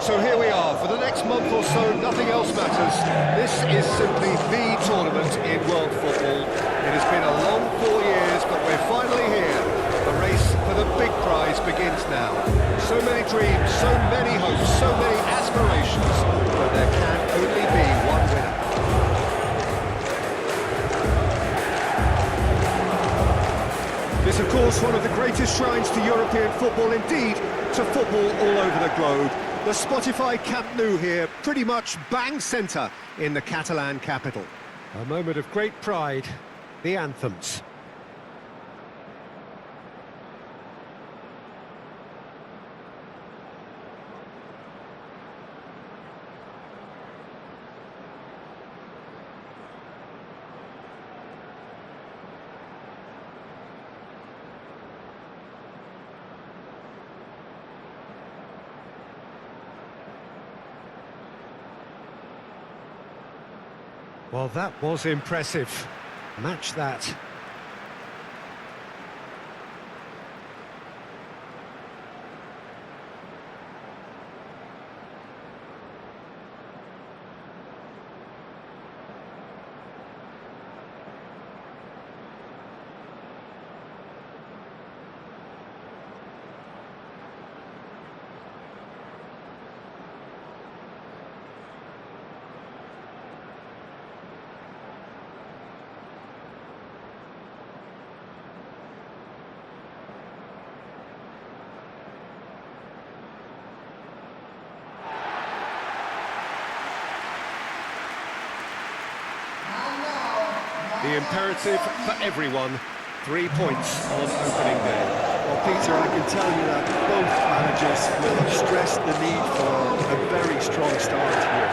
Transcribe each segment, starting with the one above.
So here we are, for the next month or so, nothing else matters. This is simply the tournament in world football. It has been a long 4 years, but we're finally here. The race for the big prize begins now. So many dreams, so many hopes, so many aspirations, but there can only be one winner. This, of course, one of the greatest shrines to European football, indeed, to football all over the globe. The Spotify Camp Nou here, pretty much bang centre in the Catalan capital. A moment of great pride, the anthems. Well, that was impressive. Match that. The imperative for everyone, 3 points on opening day. Well, Peter, I can tell you that both managers will have stressed the need for a very strong start here.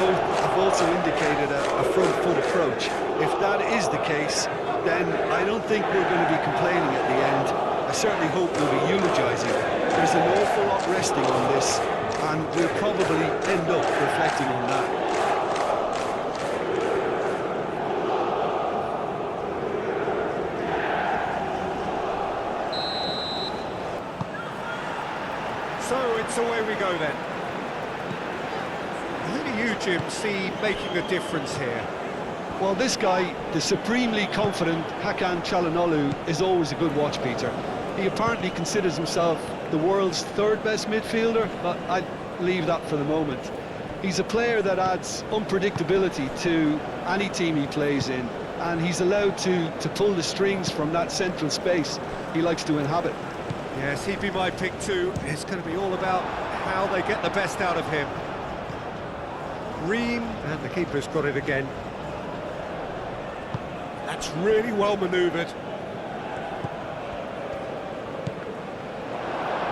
Both have also indicated a front-foot approach. If that is the case, then I don't think we're going to be complaining at the end. I certainly hope we'll be eulogising. There's an awful lot resting on this, and we'll probably end up reflecting on that. So it's away we go then. Who do you, Jim, see making a difference here? Well, this guy, the supremely confident Hakan Çalhanoğlu, is always a good watch, Peter. He apparently considers himself the world's third best midfielder, but I'd leave that for the moment. He's a player that adds unpredictability to any team he plays in, and he's allowed to pull the strings from that central space he likes to inhabit. Yes, he'd be my pick too. It's going to be all about how they get the best out of him. Ream, and the keeper's got it again. That's really well manoeuvred.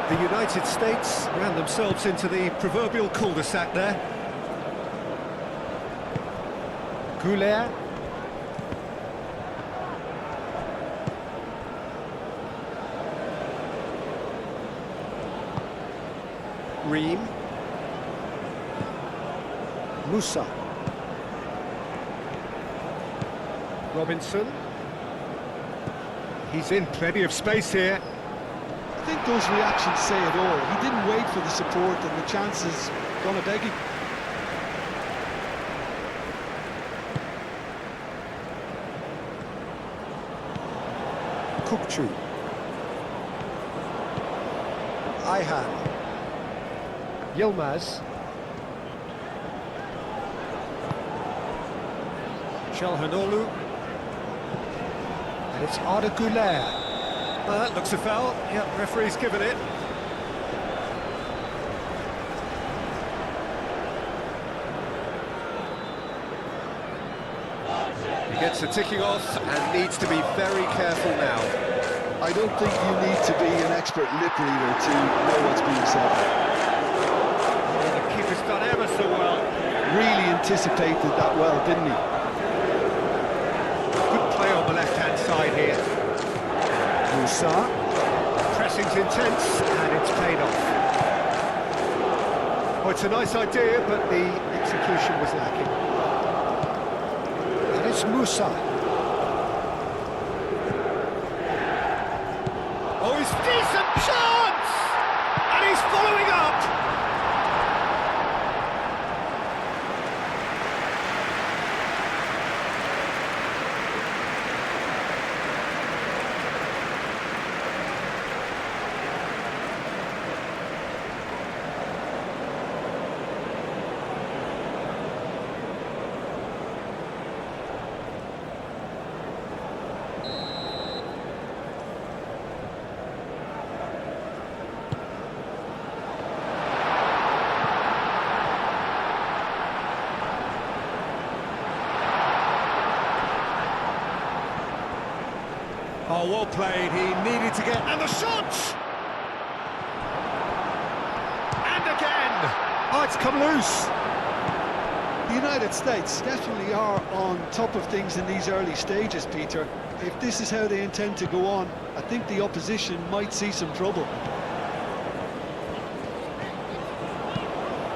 The United States ran themselves into the proverbial cul-de-sac there. Goulet. Ream. Musa. Robinson. He's in plenty of space here. I think those reactions say it all. He didn't wait for the support, and the chances gonna beg him. Kukçu. Ayhan. Yilmaz. Çalhanoğlu. And it's Arda Güler. That looks a foul. Yep, referee's given it. He gets the ticking off and needs to be very careful now. I don't think you need to be an expert lip reader to know what's being said. The keeper's done ever so well. Really anticipated that well, didn't he? Good play on the left-hand side here. Musa. Pressing's intense, and it's paid off. Oh, it's a nice idea, but the execution was lacking. And it's Musa. Oh, he's decent chance! And he's following up! Oh, well played. He needed to get... And the shot! And again! Oh, it's come loose. The United States definitely are on top of things in these early stages, Peter. If this is how they intend to go on, I think the opposition might see some trouble.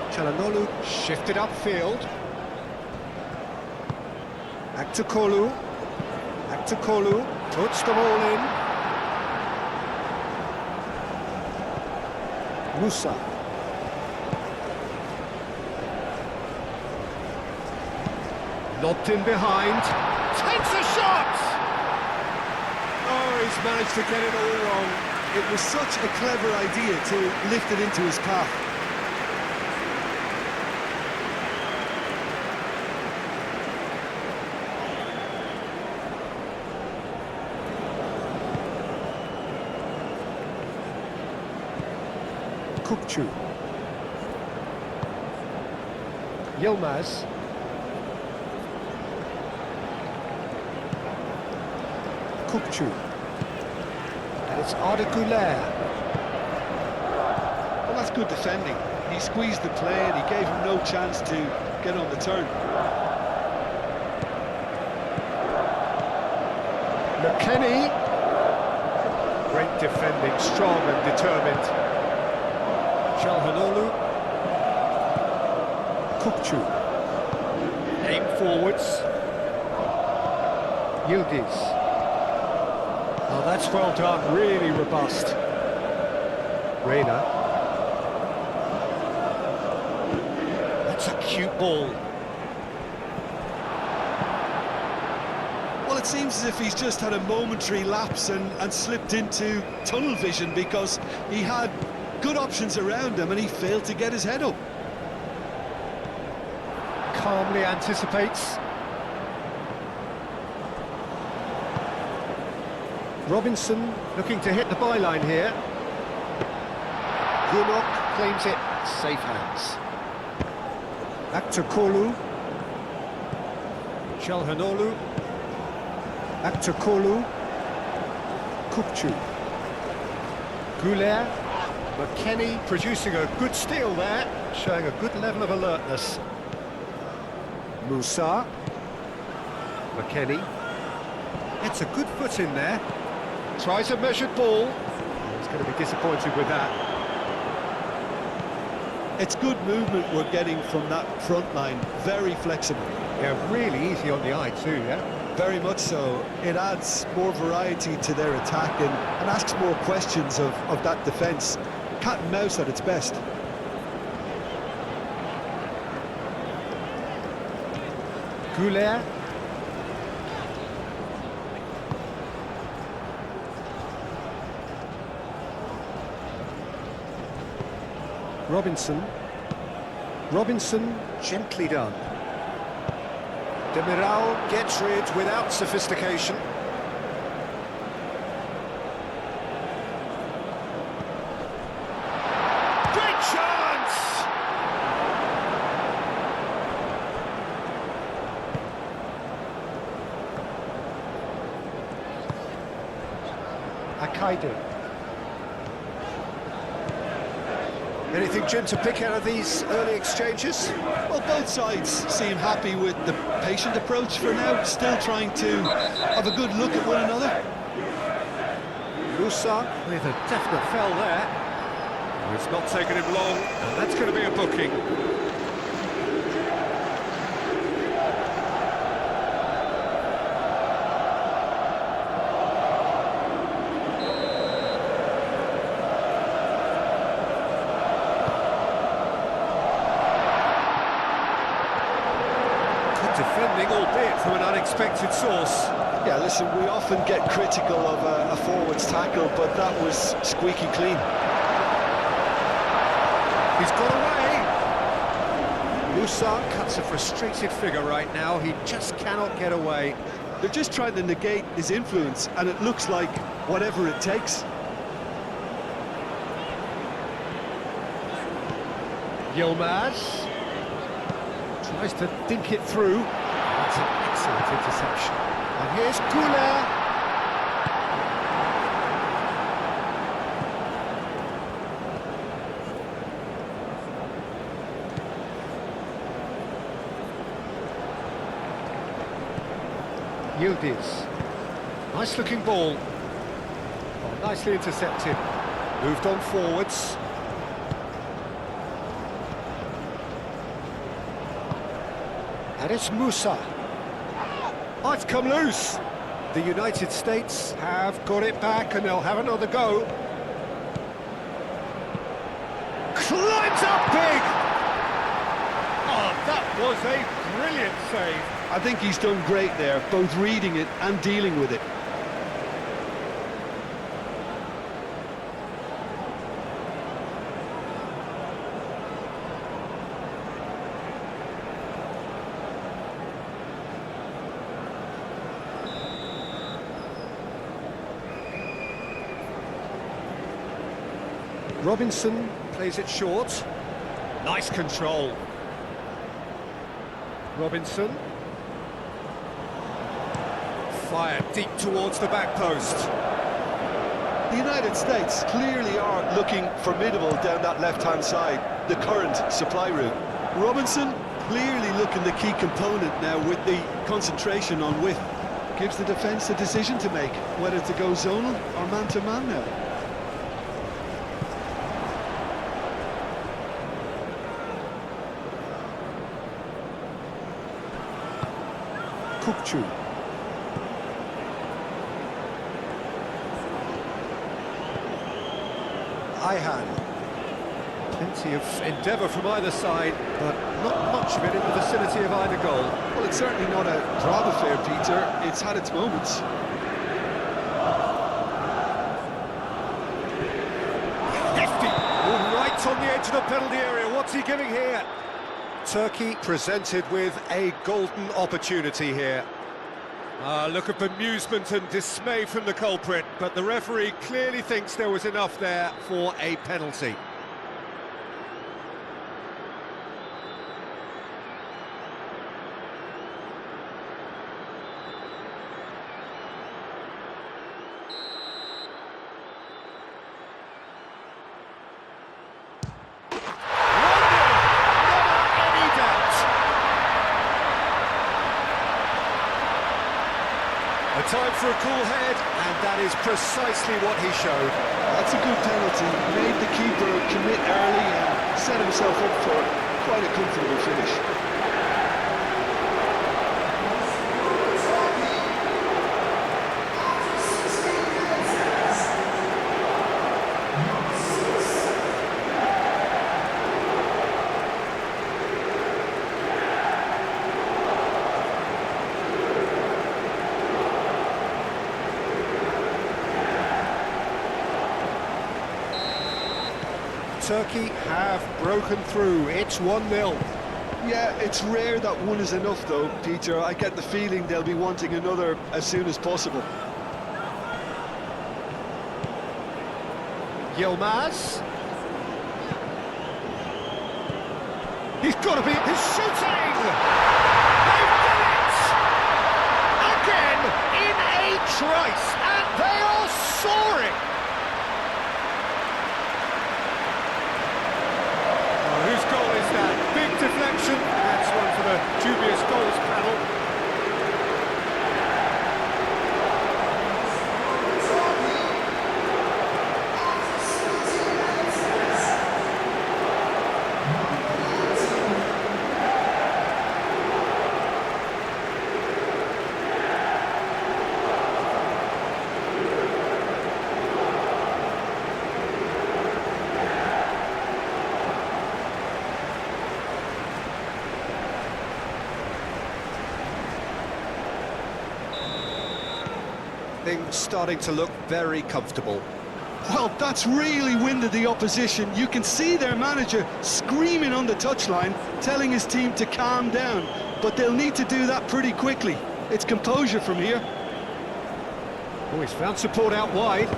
Çalhanoğlu shifted upfield. Aktakolu puts them all in. Musa. Lobbed in behind. Takes a shot! Oh, he's managed to get it all wrong. It was such a clever idea to lift it into his path. Kukçu. Yilmaz. Kukçu. And it's Arda Güler. Well, that's good defending. He squeezed the play and he gave him no chance to get on the turn. McKennie. Great defending, strong and determined. Çalhanoğlu. Kukçu. Aim forwards. Yildiz. Oh, that's well done, really robust. Reina. That's a cute ball. Well, it seems as if he's just had a momentary lapse and slipped into tunnel vision because he had good options around him and he failed to get his head up. Calmly anticipates. Robinson looking to hit the byline here. Gunok claims it, safe hands. Aktakolu. Çalhanoğlu. Aktakolu. Kukçu. Güler. McKennie producing a good steal there, showing a good level of alertness. Musa. McKennie. Gets a good foot in there. Tries a measured ball. He's going to be disappointed with that. It's good movement we're getting from that front line. Very flexible. Yeah, really easy on the eye too, yeah? Very much so. It adds more variety to their attack and asks more questions of that defence. Cat and mouse at its best. Güler. Robinson, gently done. Demiral gets rid without sophistication. Great chance! Akaidu. Anything, Jim, to pick out of these early exchanges? Well, both sides seem happy with the patient approach for now, still trying to have a good look at one another. Musa with a definite foul there. It's not taken him long, and that's going to be a booking. Defending, albeit from an unexpected source. Yeah, listen, we often get critical of a forward's tackle, but that was squeaky clean. He's got away. Musa cuts a frustrated figure right now. He just cannot get away. They're just trying to negate his influence, and it looks like whatever it takes. Yilmaz tries to dink it through. That's an excellent interception. And here's Güler. Yildiz. Nice looking ball. Oh, nicely intercepted. Moved on forwards. And it's Musa. Oh, it's come loose. The United States have got it back and they'll have another go. Climbs up big! Oh, that was a brilliant save. I think he's done great there, both reading it and dealing with it. Robinson plays it short. Nice control. Robinson. Fired deep towards the back post. The United States clearly are looking formidable down that left-hand side, the current supply route. Robinson clearly looking the key component now with the concentration on width. Gives the defence a decision to make, whether to go zonal or man-to-man now. Kukçu. Ayhan. Plenty of endeavour from either side, but not much of it in the vicinity of either goal. Well, it's certainly not a drab affair, Peter. It's had its moments. Hefty! Right on the edge of the penalty area. What's he giving here? Turkey presented with a golden opportunity here. A look of bemusement and dismay from the culprit, but the referee clearly thinks there was enough there for a penalty. A time for a cool head, and that is precisely what he showed. That's a good penalty. Made the keeper commit early and set himself up for quite a comfortable finish. Turkey have broken through. It's 1-0. Yeah, it's rare that one is enough though, Peter. I get the feeling they'll be wanting another as soon as possible. Yilmaz. He's got to be... He's shooting! They've done it! Again, in a trice, and they are soaring! Whose goal is that? Big deflection. That's one for the dubious goals panel. Things starting to look very comfortable. Well, that's really winded the opposition. You can see their manager screaming on the touchline, telling his team to calm down. But they'll need to do that pretty quickly. It's composure from here. Oh, he's found support out wide.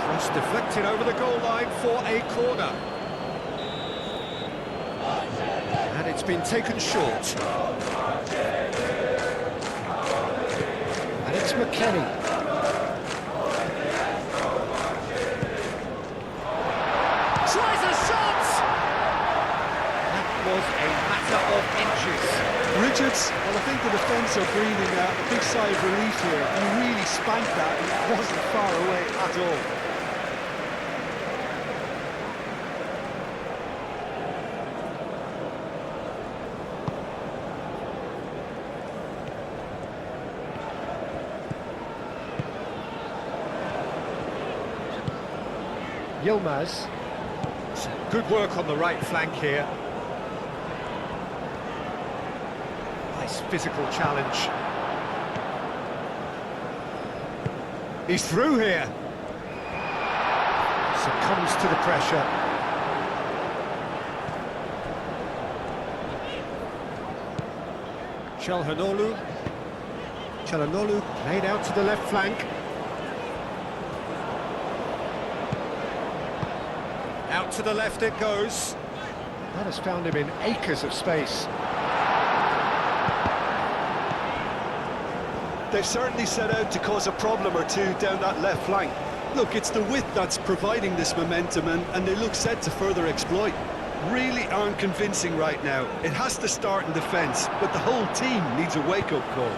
Cross deflected over the goal line for a corner. And it's been taken short. And it's McKennie. Tries a shot! That was a matter of inches. Richards, well, I think the defence are breathing a big sigh of relief here. He really spanked that, and it wasn't far away at all. Yilmaz. Good work on the right flank here. Nice physical challenge. He's through here. Succumbs to the pressure. Çalhanoğlu played out to the left flank. Out to the left it goes. That has found him in acres of space. They've certainly set out to cause a problem or two down that left flank. Look, it's the width that's providing this momentum, and they look set to further exploit. Really aren't convincing right now. It has to start in defence, but the whole team needs a wake-up call.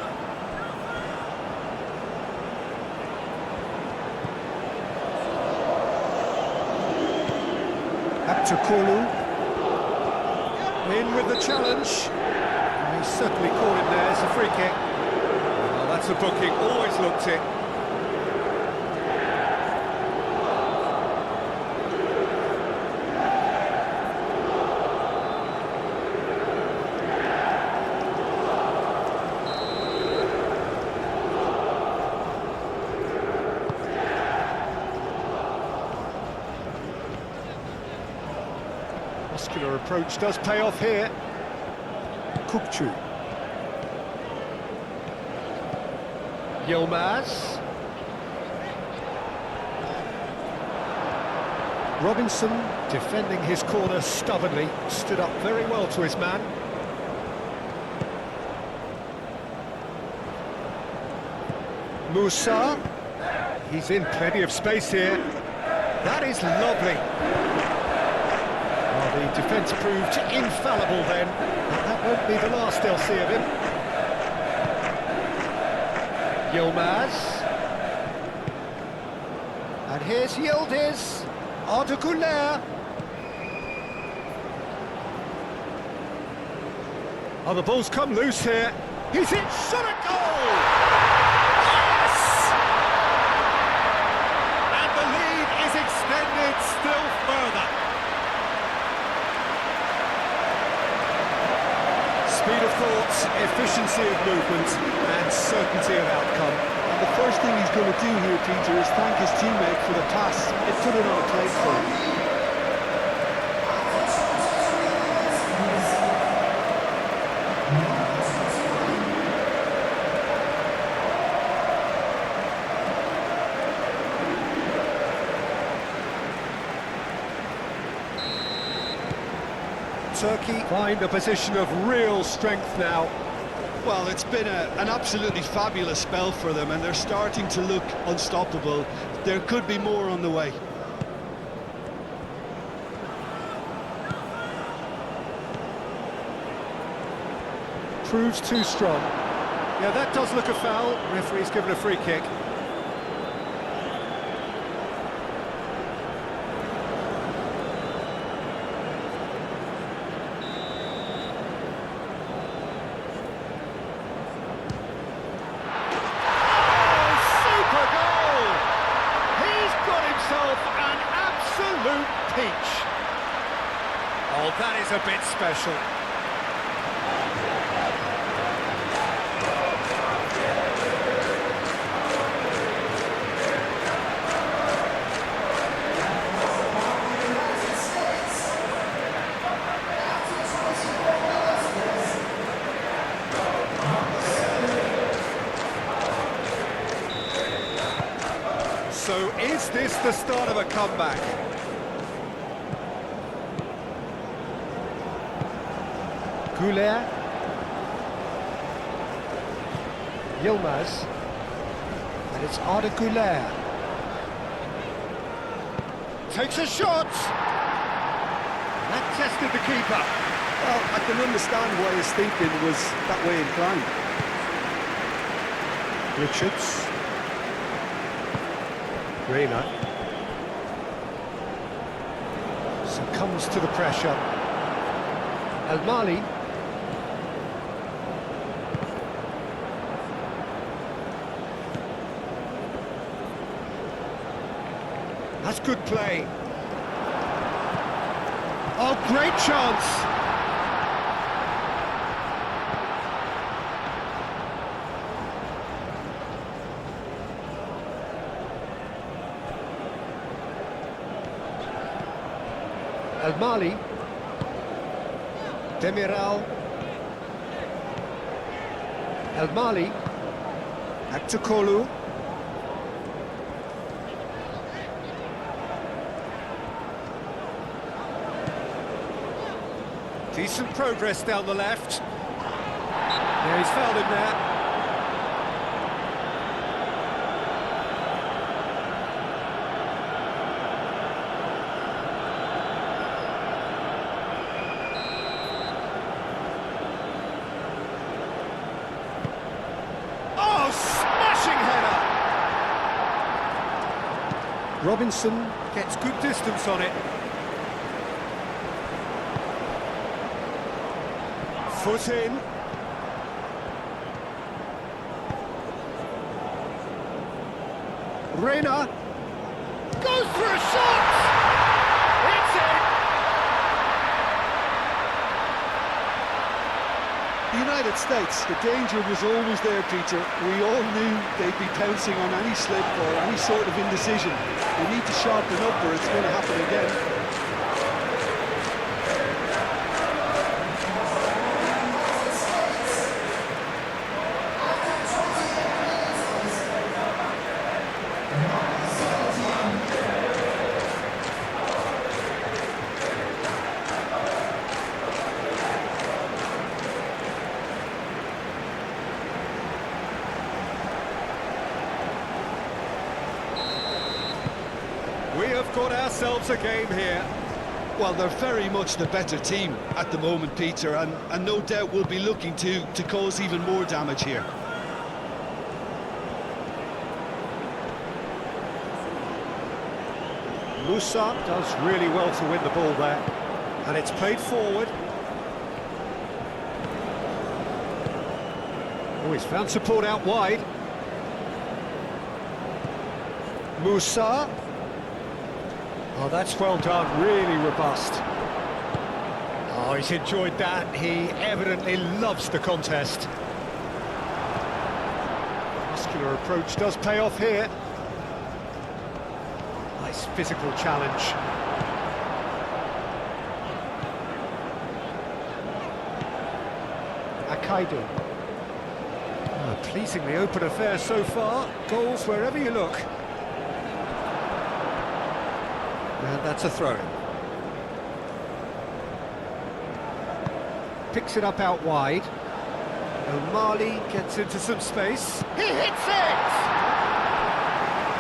Abtukulu. In with the challenge. He certainly caught him there. It's a free kick. Well, that's a booking. Always looked it. Muscular approach does pay off here. Kukçu. Yilmaz. Robinson defending his corner stubbornly, stood up very well to his man. Musa. He's in plenty of space here. That is lovely. Well, the defence proved infallible then, but that won't be the last they'll see of him. Yilmaz. And here's Yildiz. Arda. Oh, the ball's come loose here. He's hit, shot at goal! Yes! And the lead is extended still further. Speed of thought, efficiency of movement, and certainty of outcome. And the first thing he's going to do here, Peter, is thank his teammate for the pass. It put it on a plate for him. Turkey find a position of real strength now. Well, it's been an absolutely fabulous spell for them, and they're starting to look unstoppable. There could be more on the way. Proves too strong. Yeah, that does look a foul. Referee's given a free kick. Peach. Oh, that is a bit special. So is this the start of a comeback? Güler. Yilmaz. And it's Arda Güler. Takes a shot! That tested the keeper. Well, I can understand why his thinking was that way inclined. Richards. Reina. Succumbs to the pressure. El Mali. That's good play. Oh, great chance! El Mali. Demiral. El Mali. Aktakolu. Decent progress down the left. Yeah, he's fouled him there. Oh, smashing header! Robinson gets good distance on it. Foot in. Reina goes for a shot! It's in! The United States, the danger was always there, Peter. We all knew they'd be pouncing on any slip or any sort of indecision. They need to sharpen up or it's going to happen again. We have got ourselves a game here. Well, they're very much the better team at the moment, Peter, and no doubt will be looking to cause even more damage here. Musa does really well to win the ball there. And it's played forward. Oh, he's found support out wide. Musa. Oh, that's well done, really robust. Oh, he's enjoyed that. He evidently loves the contest. Muscular approach does pay off here. Nice physical challenge. Akaidu. Oh, pleasingly open affair so far. Goals wherever you look. And that's a throw. Picks it up out wide. O'Malley gets into some space. He hits it!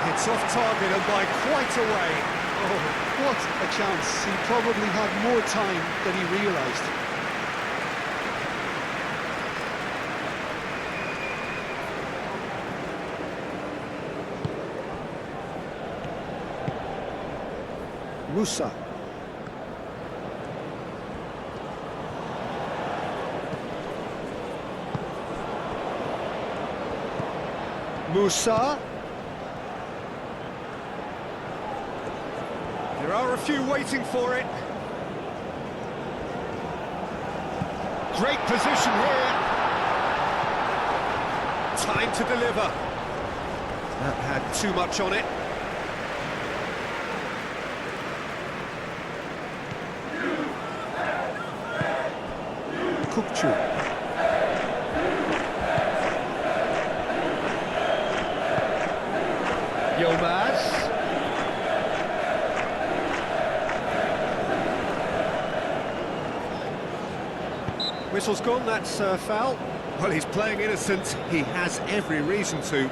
It's off target and by quite a way. Oh, what a chance. He probably had more time than he realised. Musa. Musa. There are a few waiting for it. Great position here. Time to deliver. That had too much on it. Kupchu. Yilmaz. Whistle's gone, that's a foul. Well, he's playing innocent. He has every reason to.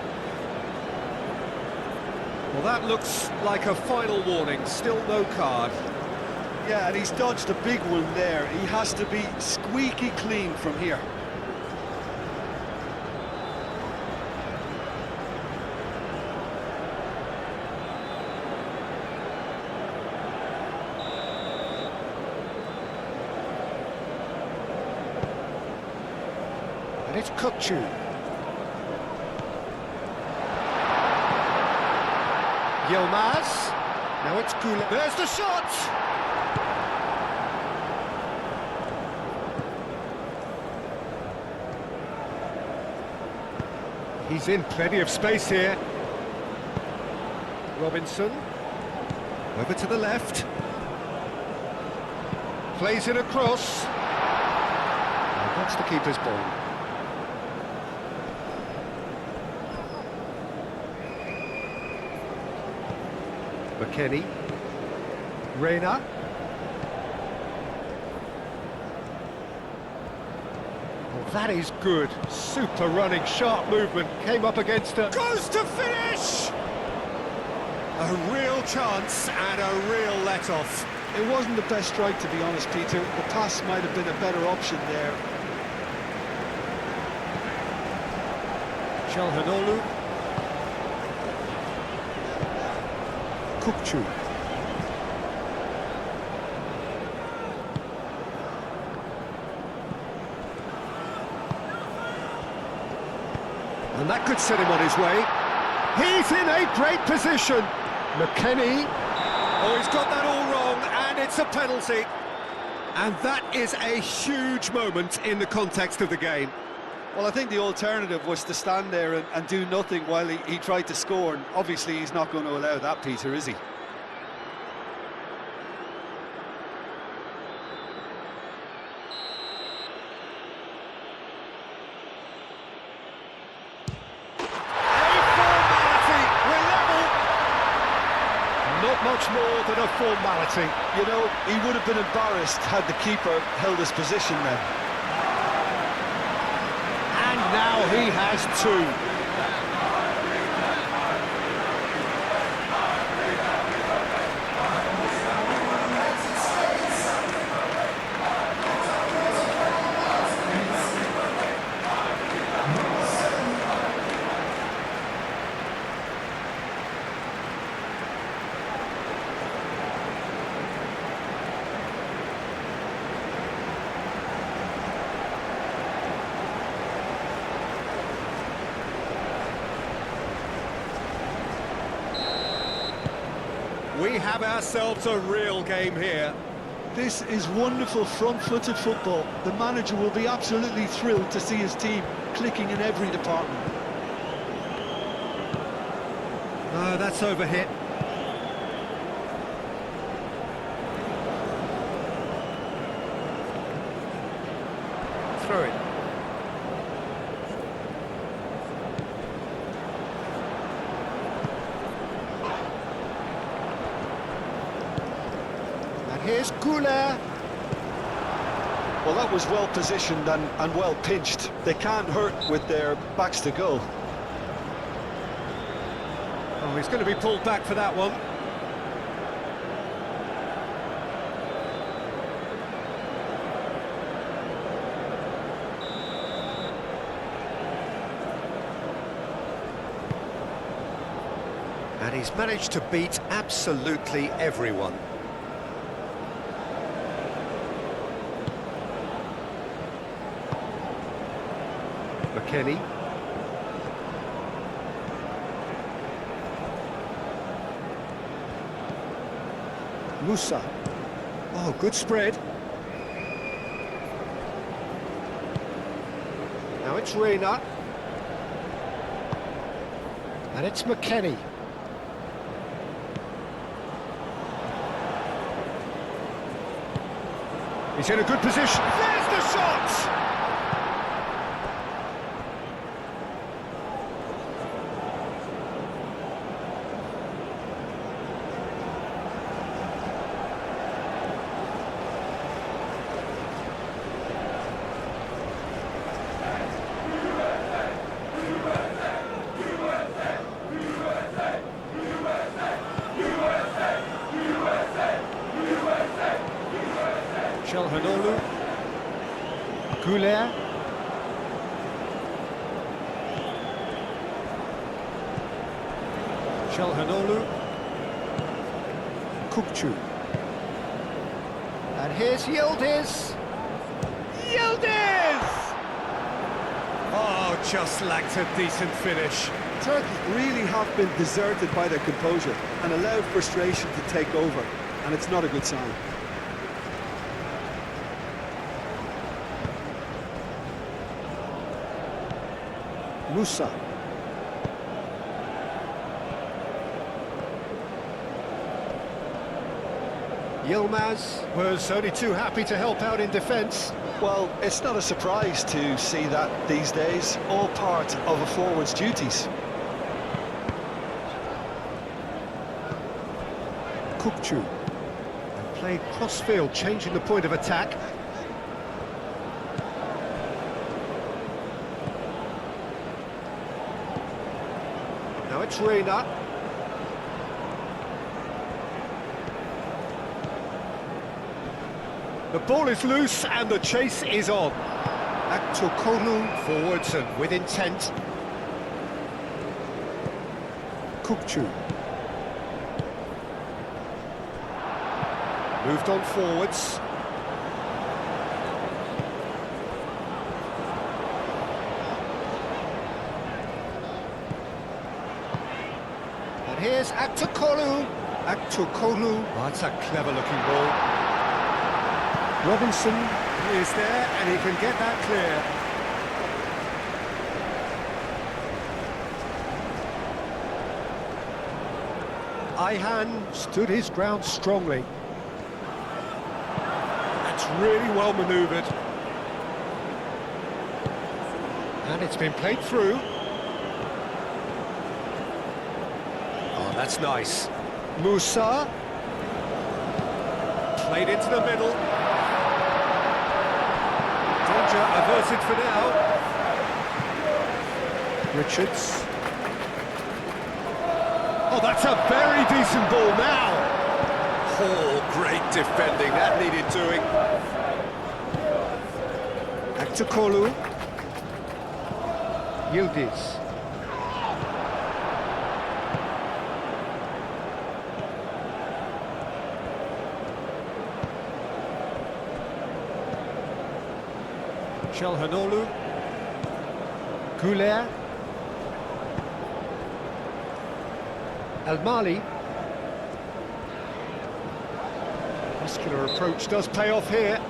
Well, that looks like a final warning. Still no card. Yeah, and he's dodged a big one there. He has to be squeaky clean from here. And it's Kukçu. Yilmaz. Now it's Goulet. There's the shot! He's in plenty of space here. Robinson. Over to the left. Plays it across. And that's the keeper's ball. McKennie. Reina. Oh, that is good. Super running, sharp movement. Came up against her. Goes to finish! A real chance and a real let-off. It wasn't the best strike, to be honest, Peter. The pass might have been a better option there. Çalhanoğlu. Kukçu. And that could set him on his way. He's in a great position. McKennie. Oh, he's got that all wrong, and it's a penalty. And that is a huge moment in the context of the game. Well, I think the alternative was to stand there and do nothing while he tried to score, and obviously he's not going to allow that, Peter, is he? Not much more than a formality. You know, he would have been embarrassed had the keeper held his position then. And now he has two. We have ourselves a real game here. This is wonderful front-footed football. The manager will be absolutely thrilled to see his team clicking in every department. Oh, that's overhit. Throw it. Here's Goulet. Well, that was well positioned and well pinched. They can't hurt with their backs to goal. Oh, he's going to be pulled back for that one. And he's managed to beat absolutely everyone. McKennie. Musa. Oh, good spread. Now it's Reina. And it's McKennie. He's in a good position. There's the shot! Shelhanolu. Goulet. Shelhanolu. Kukçu. And here's Yildiz. Yildiz! Oh, just lacked a decent finish. Turkey really have been deserted by their composure and allowed frustration to take over, and it's not a good sign. Musa. Yilmaz was only too happy to help out in defence. Well, it's not a surprise to see that these days, all part of a forward's duties. Kukçu. And played cross-field, changing the point of attack. Now it's Reina. The ball is loose and the chase is on. Aktokonu forwards and with intent. Kukçu. Moved on forwards. And here's Aktokonu. Aktokonu. Oh, that's a clever-looking ball. Robinson is there, and he can get that clear. Ayhan stood his ground strongly. That's really well manoeuvred. And it's been played through. Oh, that's nice. Musa. Played into the middle. Danger averted for now. Richards. Oh, that's a very decent ball now. Oh, great defending. That needed doing. Aktokolu. Yildiz. Shelhanolu. Goulet. El Mali. Muscular approach does pay off here.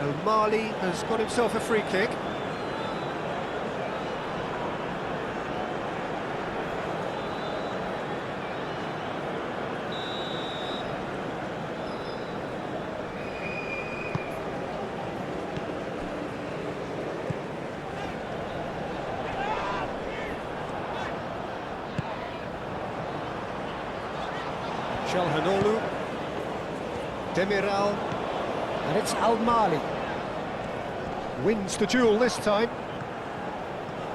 El Mali has got himself a free kick. Shelhanolu, Demiral, and it's Al Mali. Wins the duel this time.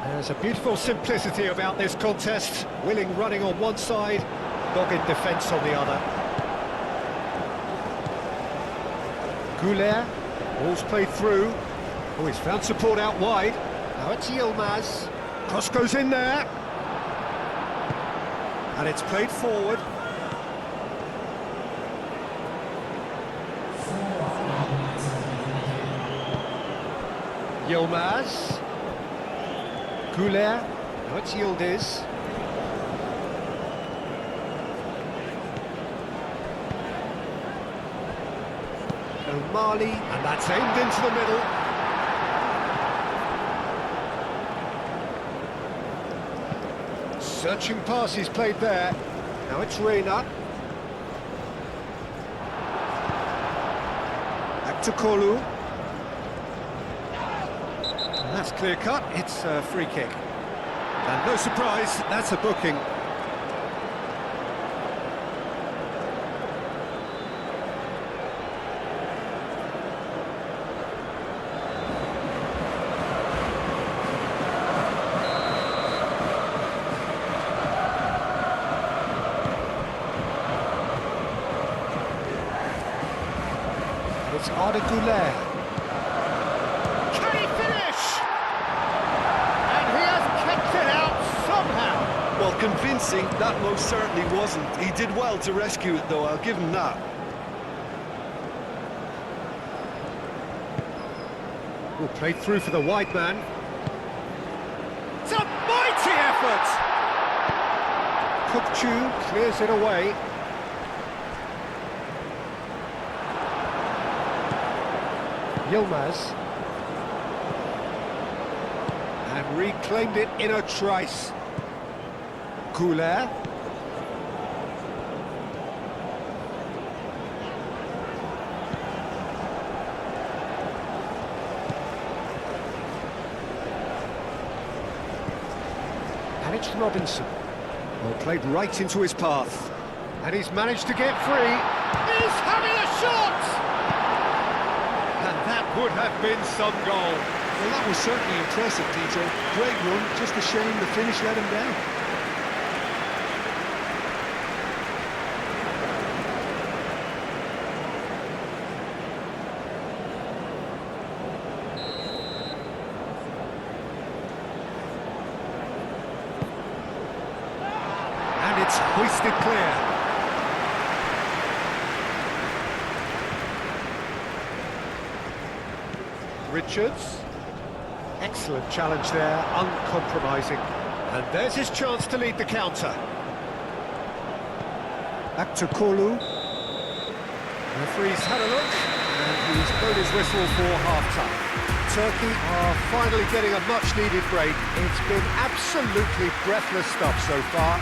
There's a beautiful simplicity about this contest. Willing running on one side, dogged defence on the other. Goulet, ball's played through. Oh, he's found support out wide. Now it's Yilmaz. Cross goes in there. And it's played forward. Yilmaz. Goulet. Now it's Yildiz. El Mali, and that's aimed into the middle. Searching passes played there. Now it's Reina. Aktokolu. And that's clear cut, it's a free kick. And no surprise, that's a booking. It's Arda Güler. Can he finish? And he has kept it out somehow. Well, convincing, that most certainly wasn't. He did well to rescue it, though, I'll give him that. Well, played through for the wide man. It's a mighty effort! Kukçu clears it away. Yilmaz. And reclaimed it in a trice. Güler. And it's Robinson. Well, played right into his path. And he's managed to get free. He's having a shot! And that would have been some goal. Well, that was certainly impressive, DJ. Great run, just a shame the finish let him down. And it's hoisted clear. Richards. Excellent challenge there, uncompromising. And there's his chance to lead the counter. Back to Kolu. Referee's had a look, and he's blown his whistle for half-time. Turkey are finally getting a much-needed break. It's been absolutely breathless stuff so far.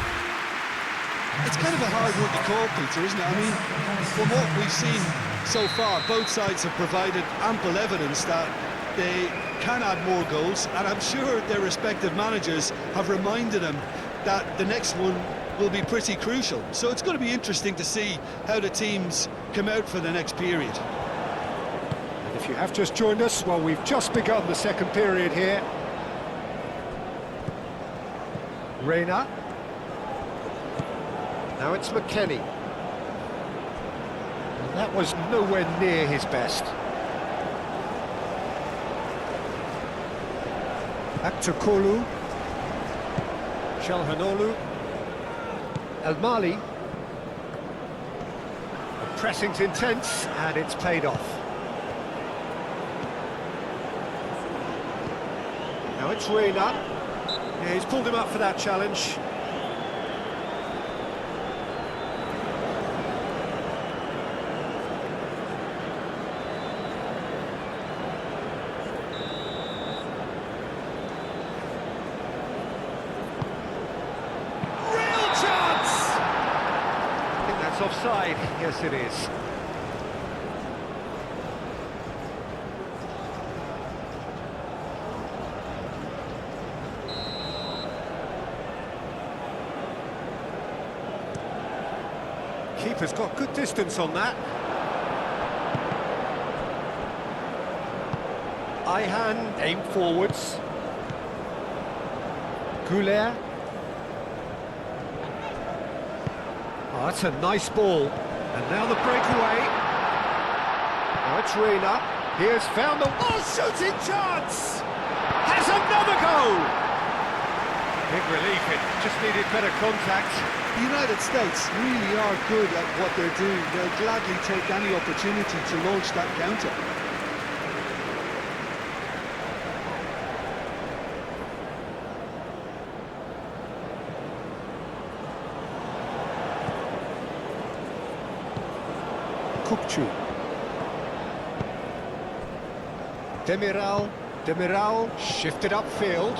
It's kind of a hard one to call, Peter, isn't it? I mean, from what we've seen so far, both sides have provided ample evidence that they can add more goals, and I'm sure their respective managers have reminded them that the next one will be pretty crucial. So it's going to be interesting to see how the teams come out for the next period. And if you have just joined us, well, we've just begun the second period here. Reina. Now it's McKennie. And that was nowhere near his best. Back to Kolu. Çalhanoğlu. El Mali. The pressing's intense, and it's paid off. Now it's Reina. Yeah, he's pulled him up for that challenge. Offside, yes it is. Keeper's got good distance on that. Ayhan aimed forwards. Güler. Oh, that's a nice ball. And now the breakaway. Now it's Reina. He has found the shooting chance! Has another goal! Big relief, it just needed better contact. The United States really are good at what they're doing. They'll gladly take any opportunity to launch that counter. Kukçu. Demiral shifted upfield.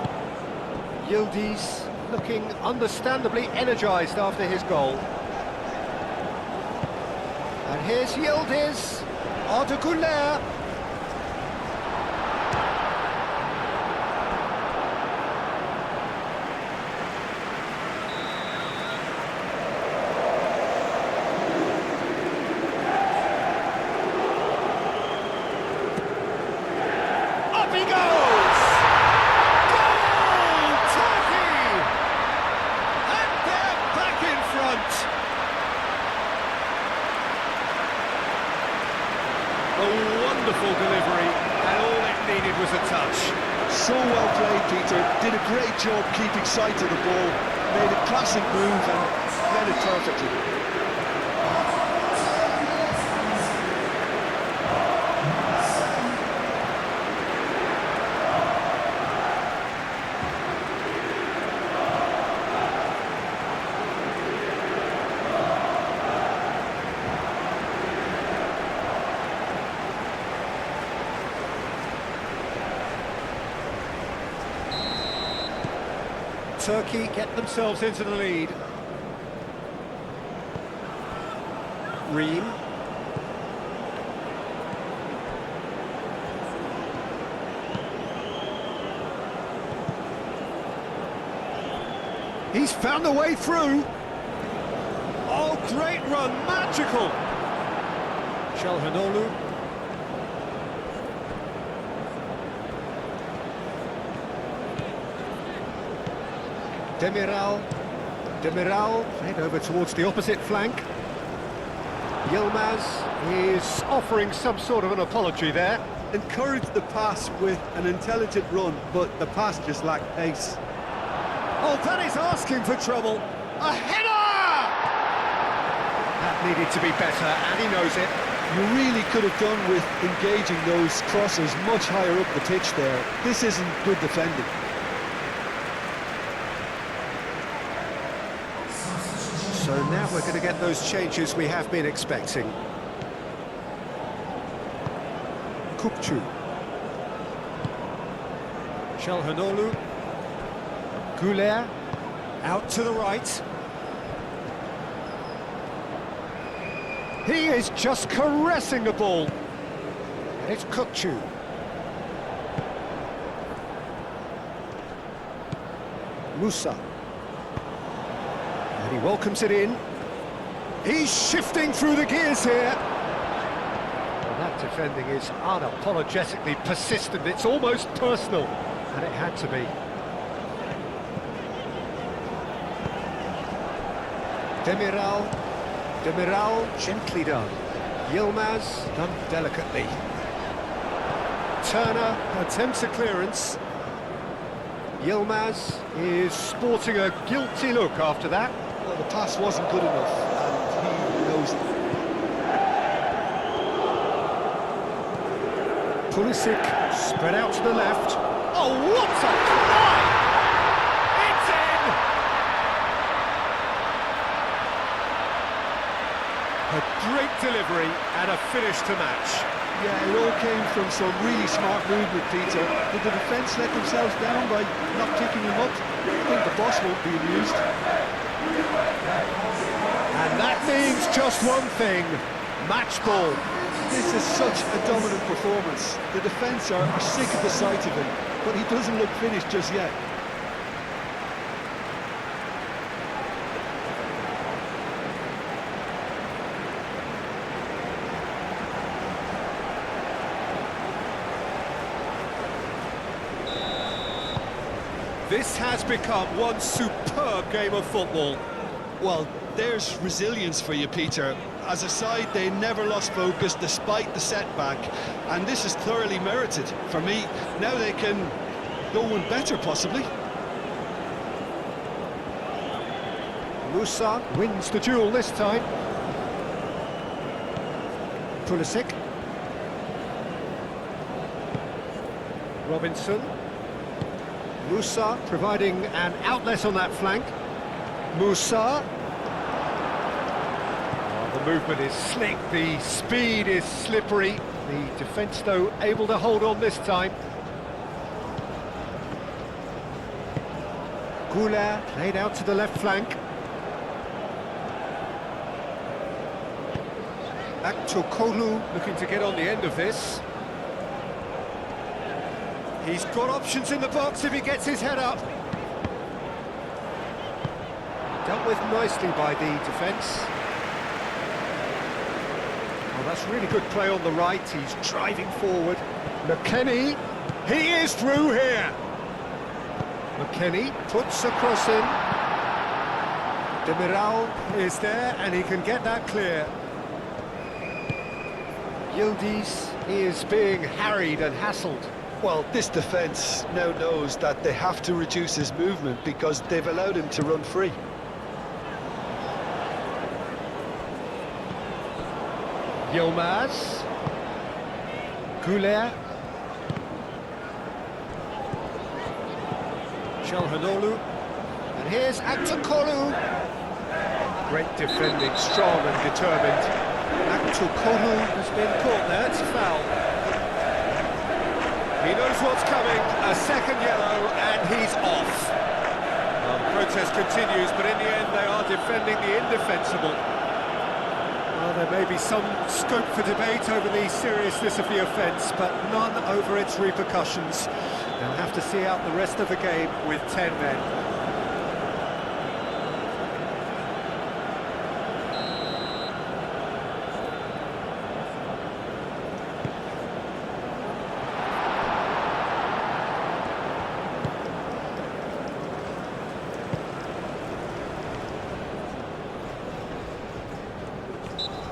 Yildiz looking understandably energised after his goal. And here's Yildiz. Arda Güler. He goes! Goal! Turkey! And they're back in front! The wonderful delivery, and all it needed was a touch. So well played, Peter. Did a great job keeping sight of the ball. Made a classic move and read it perfectly. Turkey get themselves into the lead. Ream. He's found a way through. Oh, great run, magical. Çalhanoğlu. Demiral played over towards the opposite flank. Yilmaz is offering some sort of an apology there. Encouraged the pass with an intelligent run, but the pass just lacked pace. Oh, that is asking for trouble. A header! That needed to be better, and he knows it. You really could have done with engaging those crosses much higher up the pitch there. This isn't good defending. So now we're going to get those changes we have been expecting. Kukçu. Çalhanoğlu. Güler. Out to the right. He is just caressing the ball. And it's Kukçu. Musa. And he welcomes it in. He's shifting through the gears here. Well, that defending is unapologetically persistent. It's almost personal. And it had to be. Demiral, gently done. Yilmaz, done delicately. Turner attempts a clearance. Yilmaz is sporting a guilty look after that. Well, the pass wasn't good enough, and he knows it. Pulisic spread out to the left. Oh, what a try! It's in! A great delivery and a finish to match. Yeah, it all came from some really smart movement, Peter. Did the defence let themselves down by not picking him up? I think the boss won't be amused. And that means just one thing, match ball. This is such a dominant performance. The defence are sick of the sight of him, but he doesn't look finished just yet. This has become one superb game of football. Well, there's resilience for you, Peter. As a side, they never lost focus despite the setback, and this is thoroughly merited. For me, now they can go one better, possibly. Musa wins the duel this time. Pulisic. Robinson. Musa providing an outlet on that flank. Musa. Oh, the movement is slick, the speed is slippery. The defence, though, able to hold on this time. Güler played out to the left flank. Aktürkoğlu looking to get on the end of this. He's got options in the box if he gets his head up. Dealt with nicely by the defence. Well, that's really good play on the right. He's driving forward. McKennie, he is through here. McKennie puts a cross in. Demiral is there and he can get that clear. Yildiz He is being harried and hassled. Well, this defence now knows that they have to reduce his movement because they've allowed him to run free. Yilmaz. Goulet. Çalhanoğlu. And here's Aktürkoğlu. Great defending, strong and determined. Aktürkoğlu has been caught there, it's a foul. He knows what's coming, a second yellow, and he's off. Well, the protest continues, but in the end they are defending the indefensible. Well, there may be some scope for debate over the seriousness of the offence, but none over its repercussions. They'll have to see out the rest of the game with 10 men.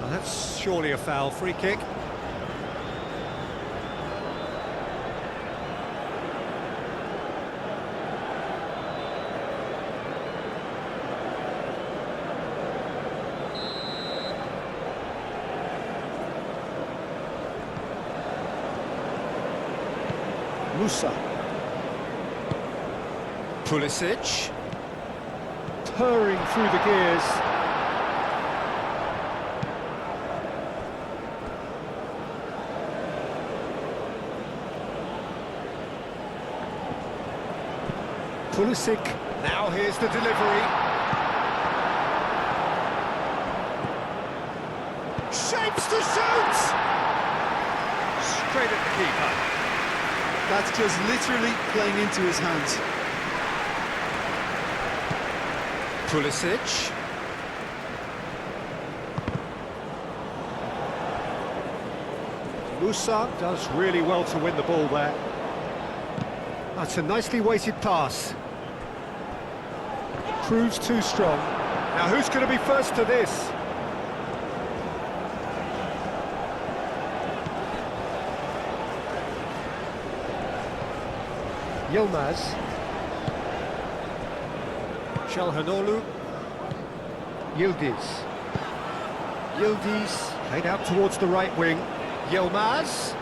Well, that's surely a foul, free kick. Musa. Pulisic. Purring through the gears. Pulisic. Now here's the delivery. Shapes to shoot! Straight at the keeper. That's just literally playing into his hands. Pulisic. Musa does really well to win the ball there. That's a nicely weighted pass. Proves too strong. Now who's going to be first to this? Yilmaz. Çalhanoğlu. Yildiz. Yildiz played out towards the right wing. Yilmaz.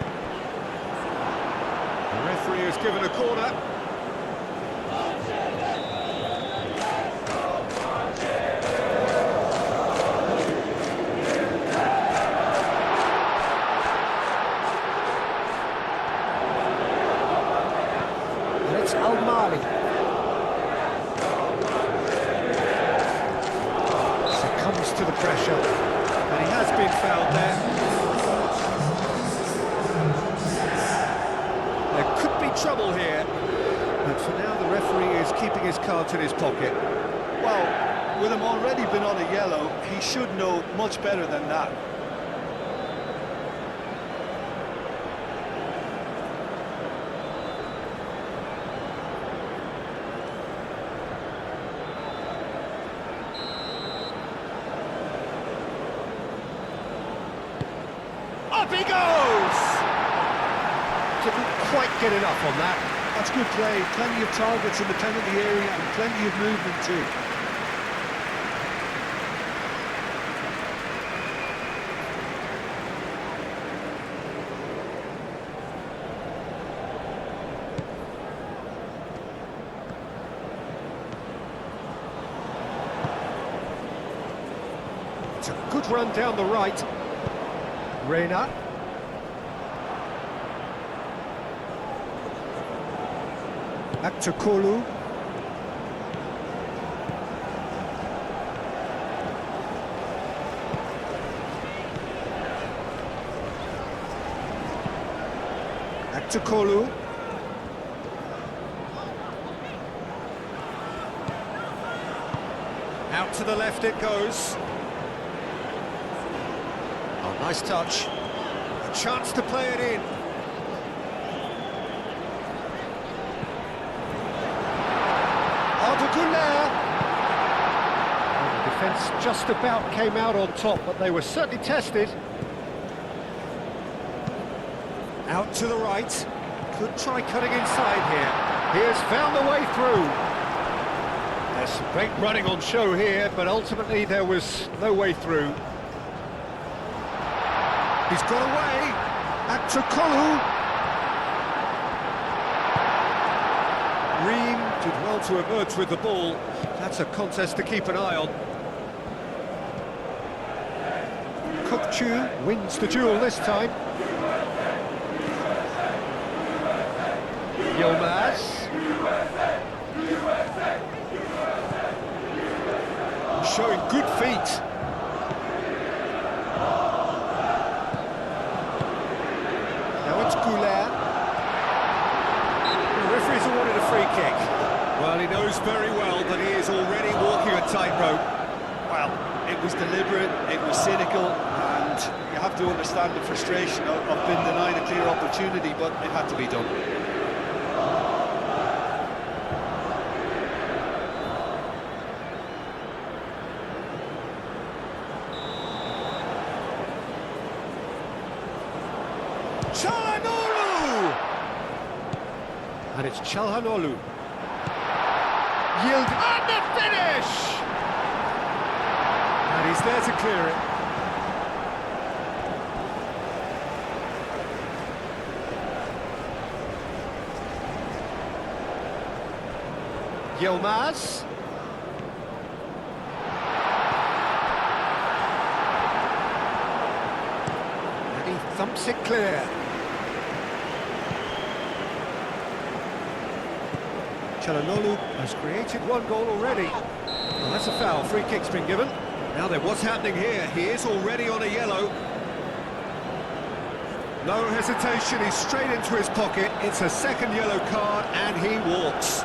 The referee has given a corner. It's Al-Mali. Succumbs to the pressure, and he has been fouled there. There could be trouble here, but for now the referee is keeping his cards in his pocket. Well, with him already been on a yellow, he should know much better than that. Up he goes! Didn't quite get enough on that. That's good play. Plenty of targets in the penalty area and plenty of movement too. It's a good run down the right. Reina. Aktürkoğlu. Aktürkoğlu. Out to the left it goes. Oh, nice touch. A chance to play it in. Goulet. Well, the defence just about came out on top, but they were certainly tested. Out to the right. Could try cutting inside here. He has found the way through. There's some great running on show here, but ultimately there was no way through. He's got away. Aktukolu. Ream did well to emerge with the ball. That's a contest to keep an eye on. Kukchu wins the duel this time. Yilmaz. Showing good feet. Now it's Goulet. The referee's awarded a free kick. Well, he knows very well that he is already walking a tightrope. Well, it was deliberate, it was cynical, and you have to understand the frustration of being denied a clear opportunity, but it had to be done. Çalhanoğlu! And it's Çalhanoğlu. Yield and the finish! And he's there to clear it. Yilmaz. And he thumps it clear. Çalhanoğlu has created one goal already. Well, that's a foul. Free kick's been given. Now then, what's happening here? He is already on a yellow. No hesitation, he's straight into his pocket. It's a second yellow card, and he walks.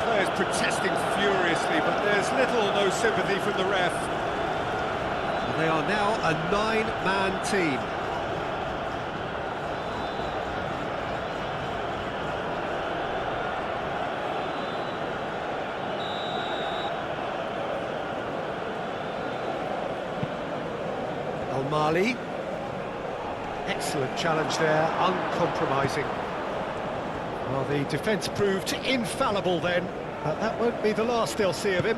Players protesting furiously, but there's little or no sympathy from the ref. And they are now a 9-man team. Mali. Excellent challenge there, uncompromising. Well, the defence proved infallible then, but that won't be the last they'll see of him.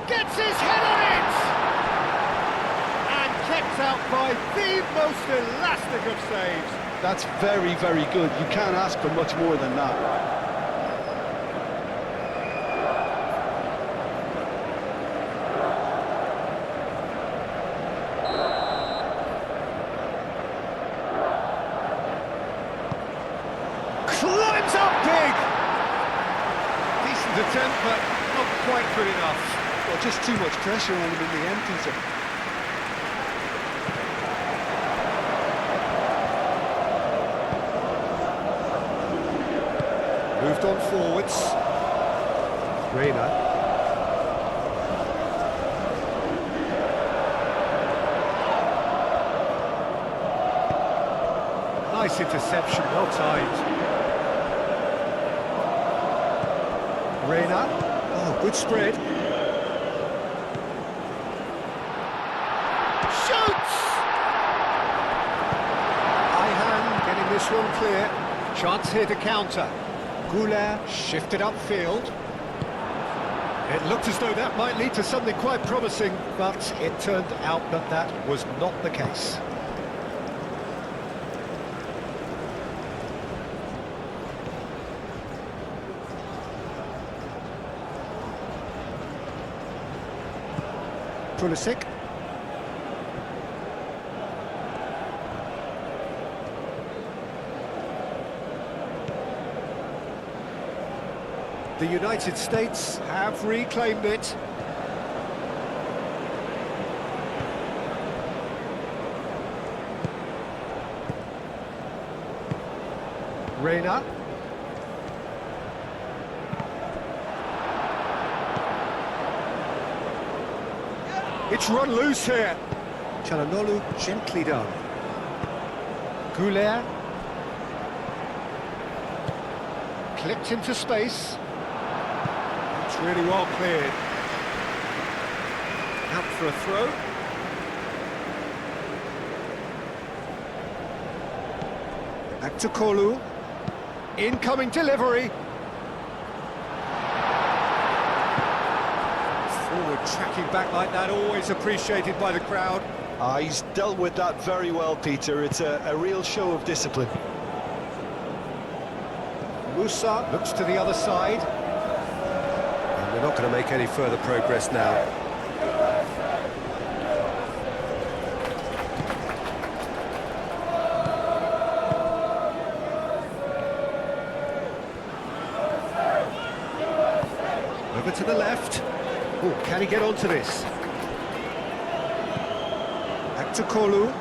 Gets his head on it! And kept out by the most elastic of saves. That's very, very good. You can't ask for much more than that. Climbs up big! Decent attempt, but not quite good enough. Well, just too much pressure on him in the empty zone. Moved on forwards. Reina. Nice interception, well timed. Reina. Oh, good spread. Shoots! Ayhan getting this one clear. Chance here to counter. Goulet shifted upfield. It looked as though that might lead to something quite promising, but it turned out that that was not the case. Pulisic. The United States have reclaimed it. Reina. It's run loose here. Çalhanoğlu gently done. Goulet. Clipped into space. It's really well cleared. Out for a throw. Back to Kolu. Incoming delivery. Forward tracking back like that, always appreciated by the crowd. He's dealt with that very well, Peter. It's a real show of discipline. Musa looks to the other side. And we're not going to make any further progress now. Over to the left. Oh, can he get onto this? Back to Kolu.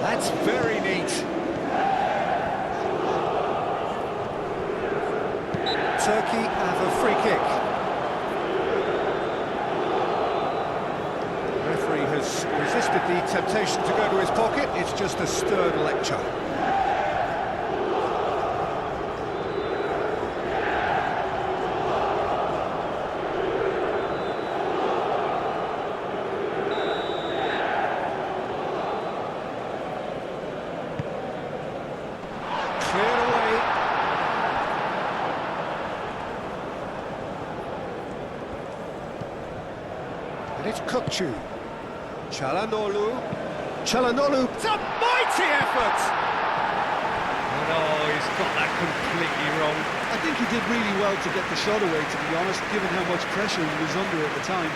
That's very neat. Turkey have a free kick. The referee has resisted the temptation to go to his pocket. It's just a stern lecture. Cleared away. And it's Kukçu. Çalhanoğlu. Çalhanoğlu. It's a mighty effort! Oh no, he's got that completely wrong. I think he did really well to get the shot away, to be honest, given how much pressure he was under at the time.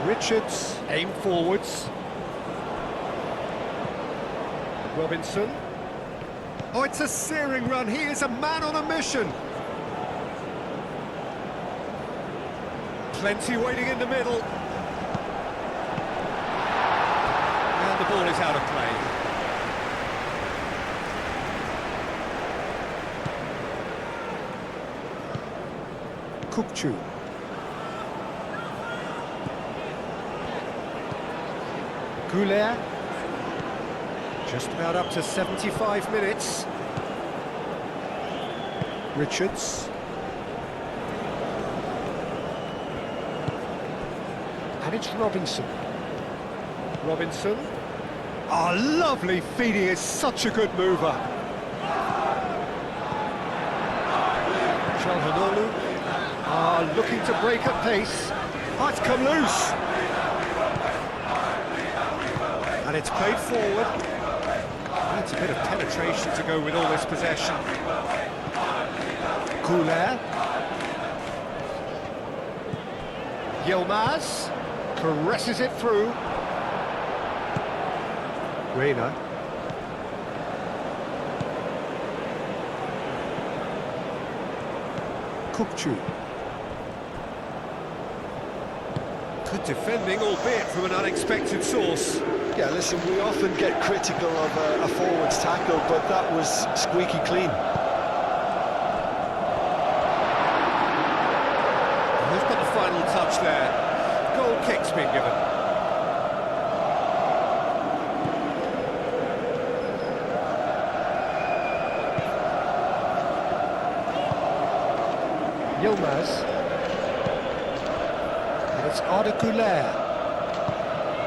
Richards, aim forwards. Robinson. Oh, it's a searing run. He is a man on a mission. Plenty waiting in the middle. And the ball is out of play. Kukçu. Goulet, just about up to 75 minutes. Richards. And it's Robinson. Robinson. Oh, lovely feeding, is such a good mover. Çalhanoğlu. Looking to break at pace. Oh, it's come loose. And it's played forward. That's a bit of penetration to go with all this possession. Goulet. Yilmaz caresses it through. Reina. Kukçu. Good defending, albeit from an unexpected source. Yeah, listen, we often get critical of a forward's tackle, but that was squeaky clean. Who's got the final touch there? Goal kick's been given. Yilmaz. And it's Arda Güler.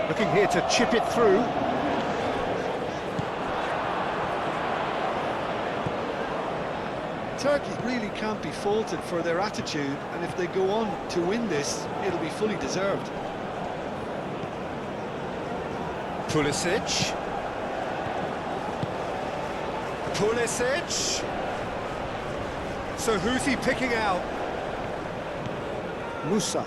Looking here to chip it through. Turkey really can't be faulted for their attitude, and if they go on to win this, it'll be fully deserved. Pulisic. Pulisic. So who's he picking out? Musa.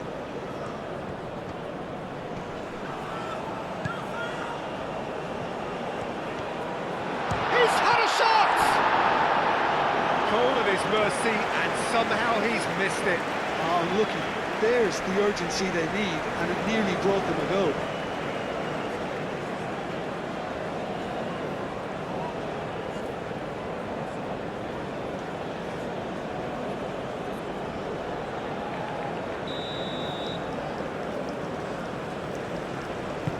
At his mercy, and somehow he's missed it. Oh, look, there's the urgency they need, and it nearly brought them a goal.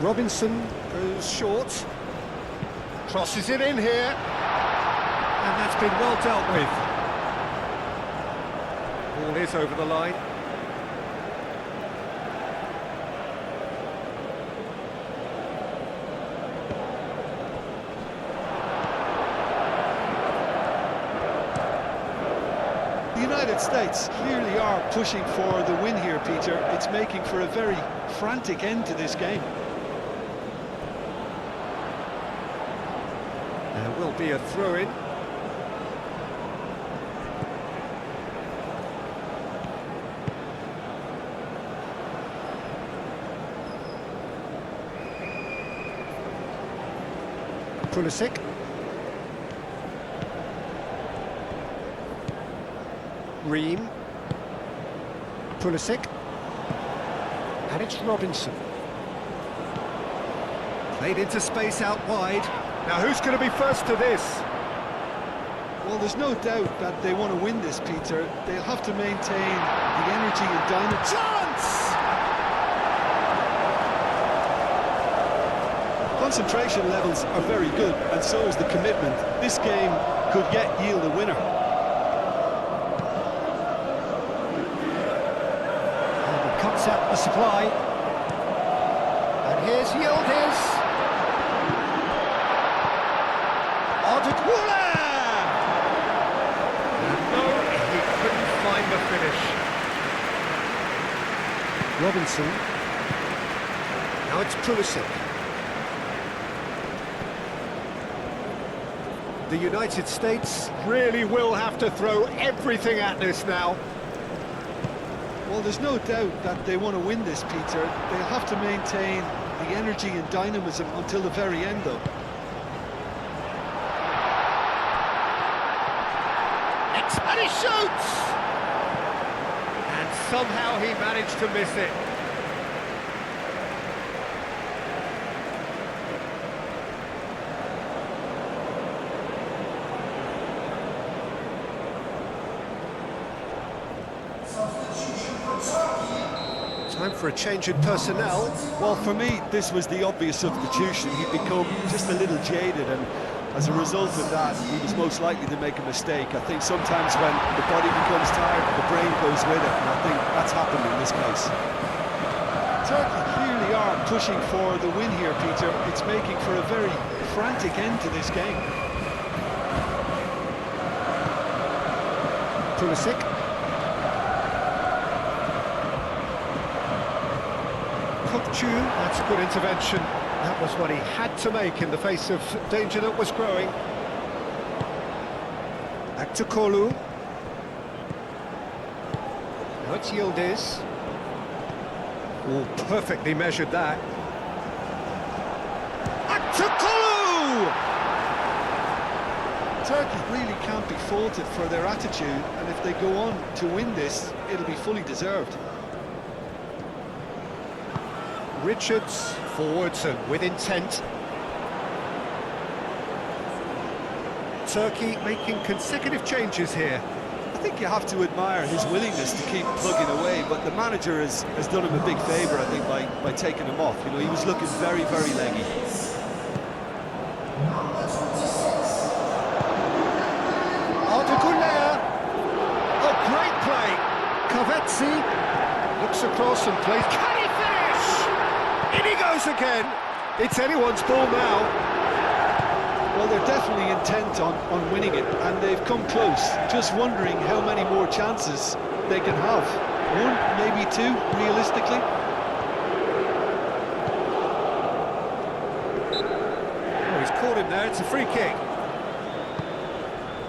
Robinson goes short. Crosses it in here. And that's been well dealt with. Ball is over the line. The United States clearly are pushing for the win here, Peter. It's making for a very frantic end to this game. There will be a throw-in. Pulisic. Ream. Pulisic. And it's Robinson. Played into space out wide. Now who's going to be first to this? Well, there's no doubt that they want to win this, Peter. They'll have to maintain the energy and dynamism. Chance! Concentration levels are very good, and so is the commitment. This game could yield a winner. And he cuts out the supply. And here's Yildiz. Ardekula! And no, he couldn't find the finish. Robinson. Now it's Pulisic. The United States really will have to throw everything at this now. Well, there's no doubt that they want to win this, Peter. They'll have to maintain the energy and dynamism until the very end, though. And he shoots! And somehow he managed to miss it. Time for a change in personnel. Well, for me, this was the obvious substitution. He'd become just a little jaded, and as a result of that, he was most likely to make a mistake. I think sometimes when the body becomes tired, the brain goes with it, and I think that's happened in this case. Turkey clearly are pushing for the win here, Peter. It's making for a very frantic end to this game. Pulisic. That's a good intervention. That was what he had to make in the face of danger that was growing. Back to Kolu. Now it's Yildiz. Oh, perfectly measured that. Back to Kolu! Turkey really can't be faulted for their attitude, and if they go on to win this, it'll be fully deserved. Richards forwards and with intent. Turkey making consecutive changes here. I think you have to admire his willingness to keep plugging away, but the manager has done him a big favour, I think, by taking him off. You know, he was looking very, very leggy. Ardekula! A great play! Kavetsi looks across and plays. Can he finish? In he goes again! It's anyone's ball now. Well, they're definitely intent on winning it, and they've come close. Just wondering how many more chances they can have. One, maybe two, realistically. Oh, he's caught him there, it's a free kick.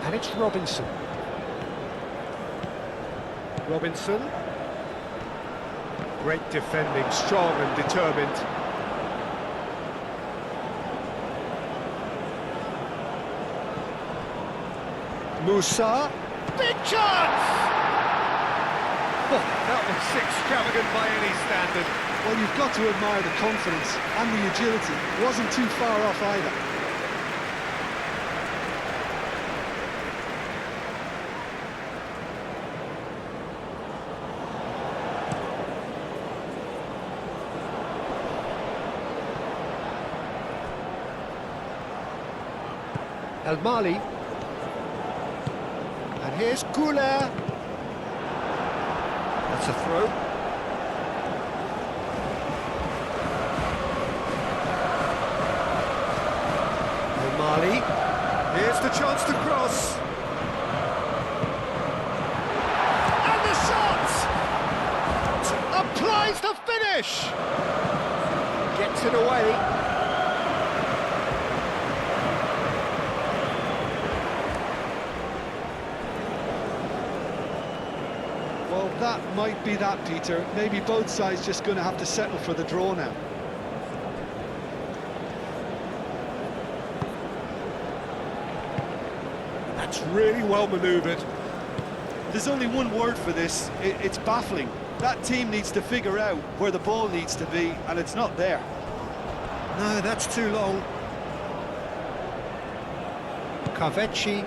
And it's Robinson. Robinson. Great defending, strong and determined. Musa, big chance! Oh, that was extravagant by any standard. Well, you've got to admire the confidence and the agility. It wasn't too far off either. El Mali. And here's Goulet. That's a throw. El Mali. Here's the chance to cross. And the shot! Applies the finish! Gets it away. Well, that might be that, Peter. Maybe both sides just going to have to settle for the draw now. That's really well manoeuvred. There's only one word for this. It's baffling. That team needs to figure out where the ball needs to be, and it's not there. No, that's too long. Kaveci.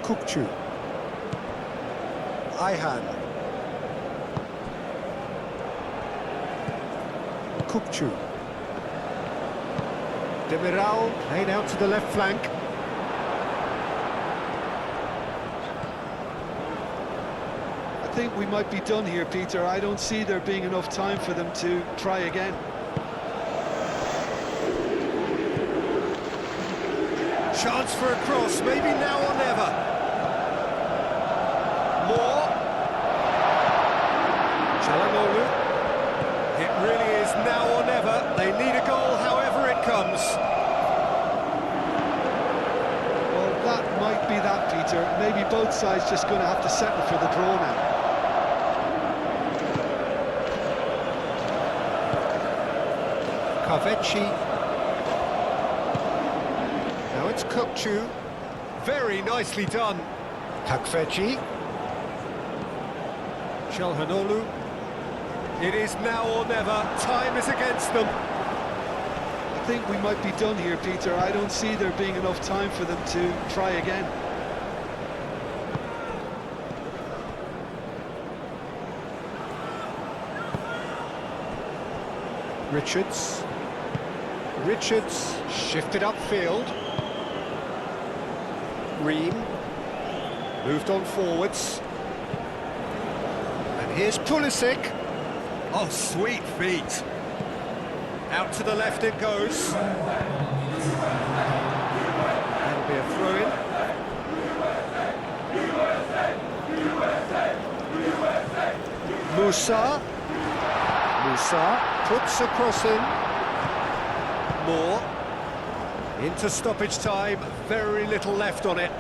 Kukçu. Ayhan. Kukçu. Demiral played out to the left flank. I think we might be done here, Peter. I don't see there being enough time for them to try again. Chance for a cross, maybe now or never. More. Çalhanoğlu. It really is now or never. They need a goal however it comes. Well, that might be that, Peter. Maybe both sides just going to have to settle for the draw now. Kaveci. Now it's Kukçu. Very nicely done. Takfeci. Çalhanoğlu. It is now or never. Time is against them. I think we might be done here, Peter. I don't see there being enough time for them to try again. Richards. Richards shifted upfield. Ream moved on forwards. And here's Pulisic. Oh, sweet feet. Out to the left it goes. That'll be a throw-in. Musa. Musa puts a cross in. Moore. Into stoppage time, very little left on it.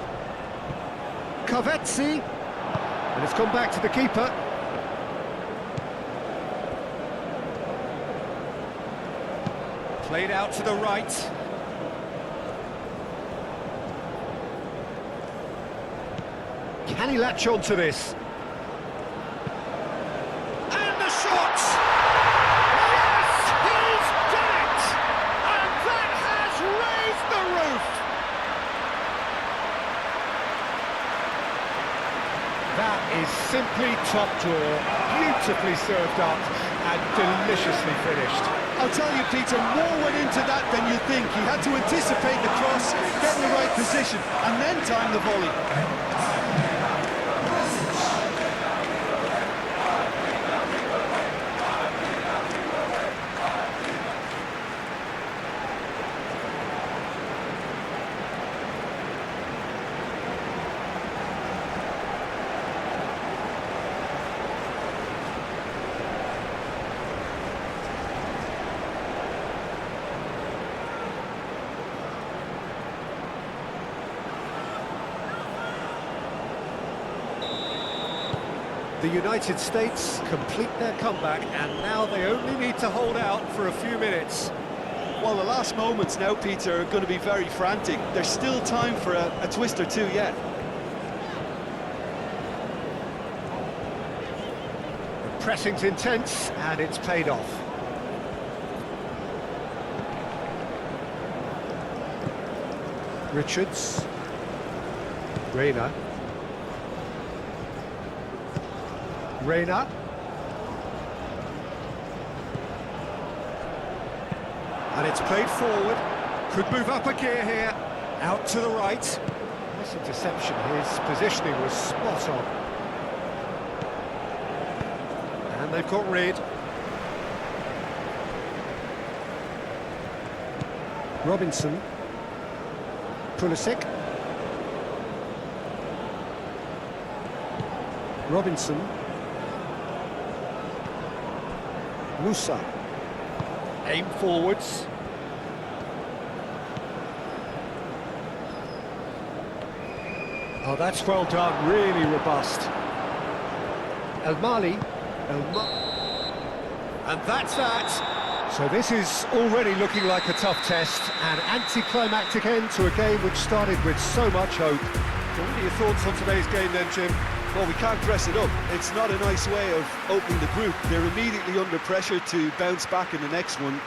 Kaveci. And it's gone back to the keeper. Played out to the right. Can he latch on to this? And the shot! Yes, he's done it! And that has raised the roof! That is simply top drawer, beautifully served up and deliciously finished. I'll tell you, Peter, more went into that than you think. He had to anticipate the cross, get in the right position, and then time the volley. The United States complete their comeback, and now they only need to hold out for a few minutes. Well, the last moments now, Peter, are going to be very frantic. There's still time for a twist or two yet. The pressing's intense, and it's paid off. Richards. Reina. Reina. And it's played forward. Could move up a gear here. Out to the right. Nice interception. His positioning was spot on. And they've got rid. Robinson. Pulisic. Robinson. Musa. Aim forwards. Oh, that's well done, really robust. El Mali. And that's that. So this is already looking like a tough test, an anticlimactic end to a game which started with so much hope. So what are your thoughts on today's game then, Jim? Well, we can't dress it up. It's not a nice way of opening the group. They're immediately under pressure to bounce back in the next one.